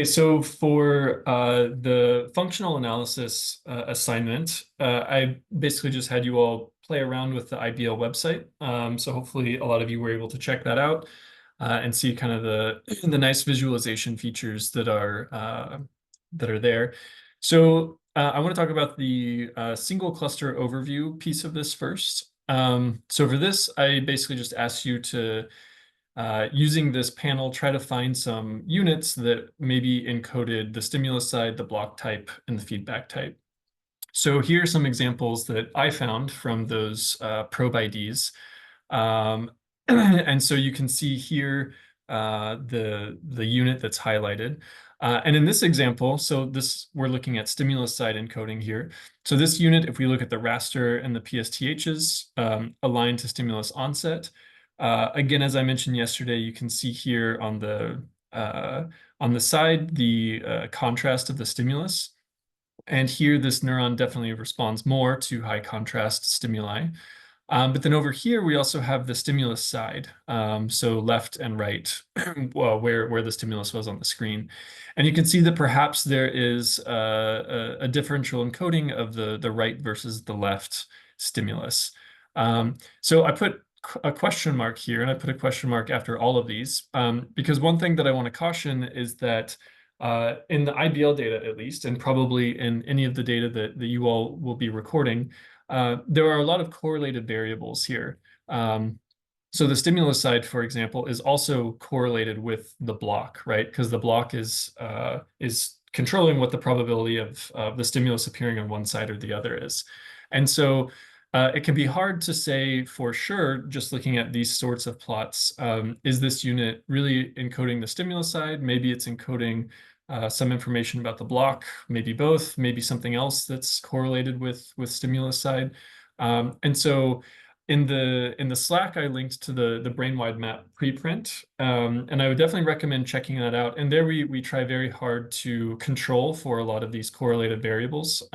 So for the functional analysis assignment, I basically just had you all play around with the IBL website. So hopefully a lot of you were able to check that out and see kind of the nice visualization features that are there. So I want to talk about the single cluster overview piece of this first. So for this, I basically just asked you to using this panel, try to find some units that maybe encoded the stimulus side, the block type, and the feedback type. So here are some examples that I found from those probe IDs. And so you can see here the unit that's highlighted. And in this example, so this we're looking at stimulus side encoding here. So this unit, if we look at the raster and the PSTHs aligned to stimulus onset, again, as I mentioned yesterday, you can see here on the side the contrast of the stimulus. And here, this neuron definitely responds more to high contrast stimuli. But then over here, we also have the stimulus side, so left and right, well, where the stimulus was on the screen. And you can see that perhaps there is a differential encoding of the right versus the left stimulus. So I put a question mark here, and I put a question mark after all of these, because one thing that I want to caution is that in the IBL data, at least, and probably in any of the data that you all will be recording, there are a lot of correlated variables here. So the stimulus side, for example, is also correlated with the block, right? Because the block is controlling what the probability of the stimulus appearing on one side or the other is. And so it can be hard to say for sure, just looking at these sorts of plots, is this unit really encoding the stimulus side? Maybe it's encoding some information about the block, maybe both, maybe something else that's correlated with stimulus side. And so in the Slack, I linked to the brain-wide map preprint, and I would definitely recommend checking that out. And there we try very hard to control for a lot of these correlated variables.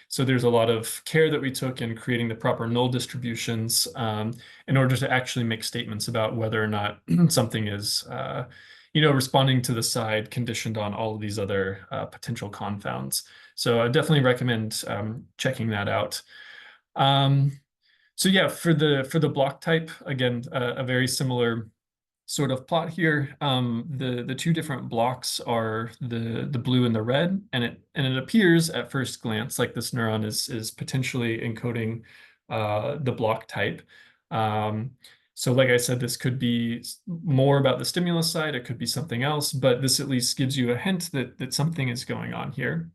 So there's a lot of care that we took in creating the proper null distributions in order to actually make statements about whether or not something is responding to the side conditioned on all of these other potential confounds. So I definitely recommend checking that out. So yeah, for the block type, again, a very similar sort of plot here. The two different blocks are the blue and the red, and it appears at first glance like this neuron is potentially encoding the block type. So like I said, this could be more about the stimulus side, it could be something else, but this at least gives you a hint that something is going on here.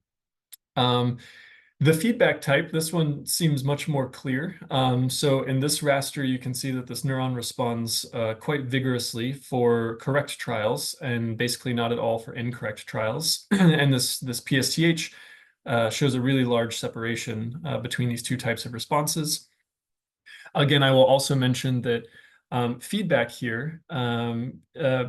The feedback type, this one seems much more clear. So in this raster, you can see that this neuron responds quite vigorously for correct trials and basically not at all for incorrect trials. And this PSTH shows a really large separation between these two types of responses. Again, I will also mention that feedback here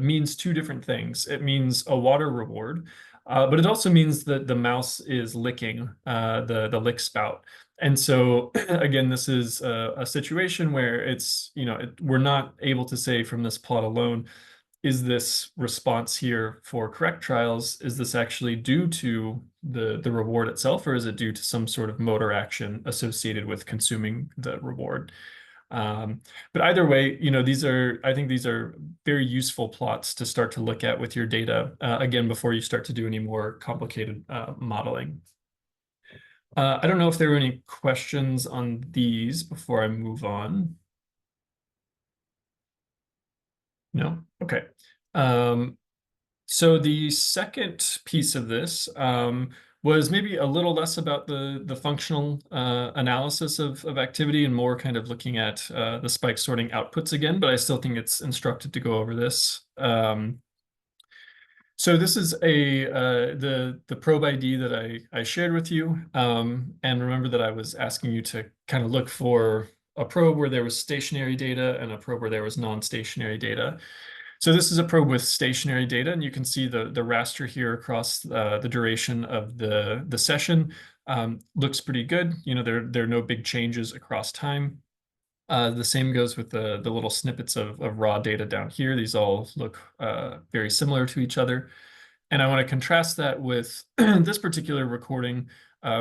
means two different things. It means a water reward, but it also means that the mouse is licking the lick spout. And so again, this is a situation where it's, we're not able to say from this plot alone, is this response here for correct trials, is this actually due to the reward itself, or is it due to some sort of motor action associated with consuming the reward? But either way, I think these are very useful plots to start to look at with your data, again, before you start to do any more complicated modeling. I don't know if there are any questions on these before I move on. No? Okay. So the second piece of this was maybe a little less about the functional analysis of activity and more kind of looking at the spike sorting outputs again, but I still think it's instructive to go over this. So this is the probe ID that I shared with you. And remember that I was asking you to kind of look for a probe where there was stationary data and a probe where there was non-stationary data. So this is a probe with stationary data, and you can see the raster here across the duration of the session looks pretty good. There are no big changes across time. The same goes with the little snippets of raw data down here. These all look very similar to each other. And I want to contrast that with this particular recording,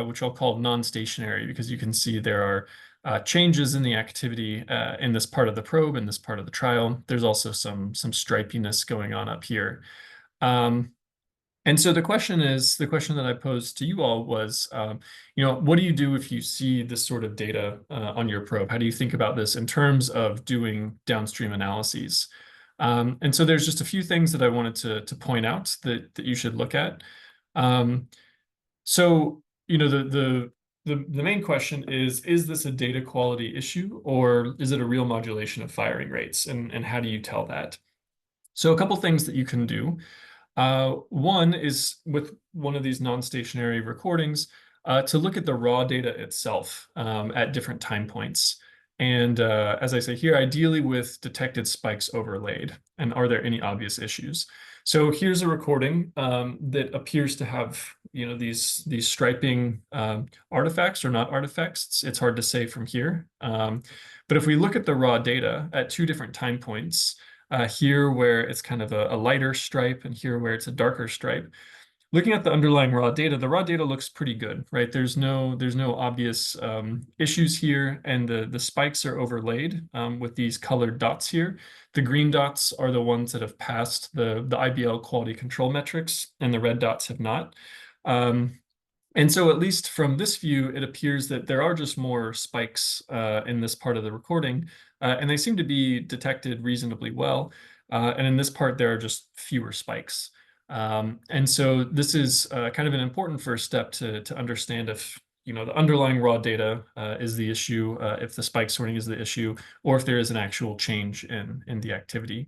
which I'll call non-stationary, because you can see there are changes in the activity in this part of the probe, in this part of the trial. There's also some stripiness going on up here. And so the question that I posed to you all was, what do you do if you see this sort of data on your probe? How do you think about this in terms of doing downstream analyses? And so there's just a few things that I wanted to point out that you should look at. So, the main question is this a data quality issue, or is it a real modulation of firing rates? And how do you tell that? So a couple things that you can do. One is with one of these non-stationary recordings to look at the raw data itself at different time points. And as I say here, ideally with detected spikes overlaid. And are there any obvious issues? So here's a recording that appears to have, these striping artifacts or not artifacts. It's hard to say from here. But if we look at the raw data at two different time points, here where it's kind of a lighter stripe and here where it's a darker stripe. Looking at the underlying raw data, the raw data looks pretty good, right? There's no obvious issues here, and the spikes are overlaid with these colored dots here. The green dots are the ones that have passed the IBL quality control metrics, and the red dots have not. And so at least from this view, it appears that there are just more spikes in this part of the recording, and they seem to be detected reasonably well. And in this part, there are just fewer spikes. And so this is kind of an important first step to understand if the underlying raw data is the issue, if the spike sorting is the issue, or if there is an actual change in the activity.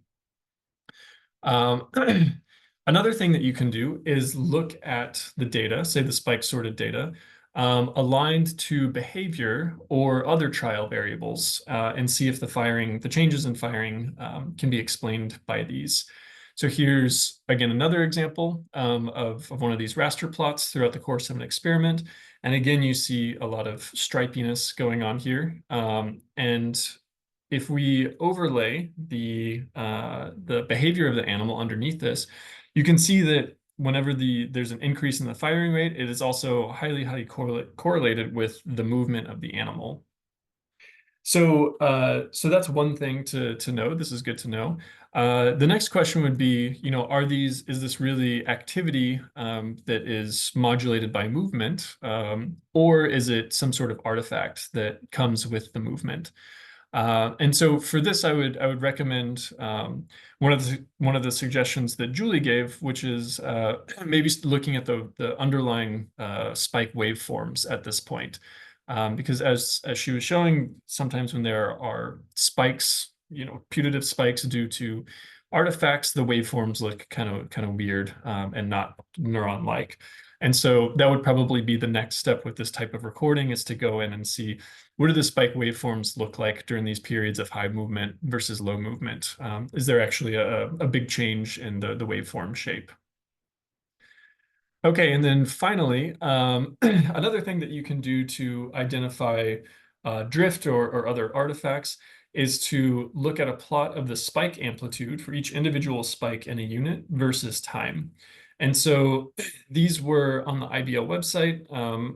Another thing that you can do is look at the data, say the spike sorted data, aligned to behavior or other trial variables, and see if the changes in firing can be explained by these. So here's, again, another example of one of these raster plots throughout the course of an experiment. And again, you see a lot of stripiness going on here. And if we overlay the behavior of the animal underneath this, you can see that whenever there's an increase in the firing rate, it is also highly correlated with the movement of the animal. So that's one thing to know. This is good to know. The next question would be, is this really activity that is modulated by movement, or is it some sort of artifact that comes with the movement? And so for this, I would recommend one of the suggestions that Julie gave, which is maybe looking at the underlying spike waveforms at this point, because as she was showing, sometimes when there are spikes, putative spikes due to artifacts, the waveforms look kind of weird and not neuron-like. And so that would probably be the next step with this type of recording, is to go in and see what do the spike waveforms look like during these periods of high movement versus low movement? Is there actually a big change in the waveform shape? Okay, and then finally, another thing that you can do to identify drift or other artifacts is to look at a plot of the spike amplitude for each individual spike in a unit versus time. And so these were on the IBL website.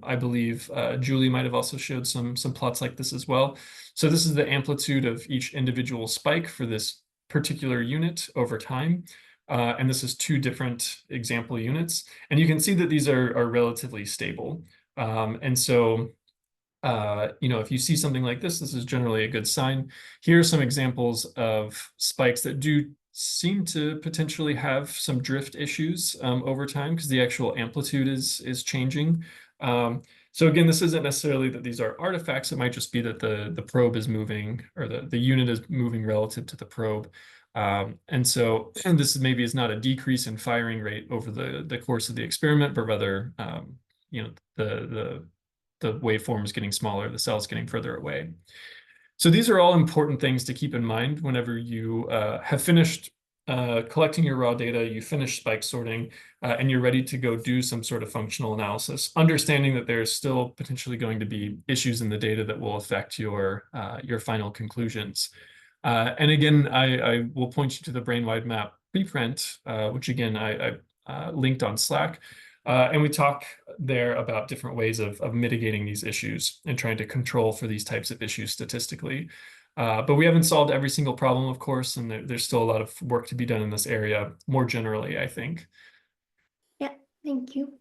I believe Julie might have also showed some plots like this as well. So this is the amplitude of each individual spike for this particular unit over time. And this is two different example units. And you can see that these are relatively stable. And so if you see something like this is generally a good sign. Here are some examples of spikes that do seem to potentially have some drift issues over time, because the actual amplitude is changing. So again, this isn't necessarily that these are artifacts. It might just be that the probe is moving, or the unit is moving relative to the probe. And so this maybe is not a decrease in firing rate over the course of the experiment, but rather the waveform is getting smaller, the cell is getting further away. So these are all important things to keep in mind whenever you have finished collecting your raw data, you finish spike sorting, and you're ready to go do some sort of functional analysis, understanding that there's still potentially going to be issues in the data that will affect your final conclusions. And again, I will point you to the brain-wide map preprint, which again, linked on Slack. And we talk there about different ways of mitigating these issues and trying to control for these types of issues statistically. But we haven't solved every single problem, of course, and there's still a lot of work to be done in this area more generally, I think. Yeah, thank you.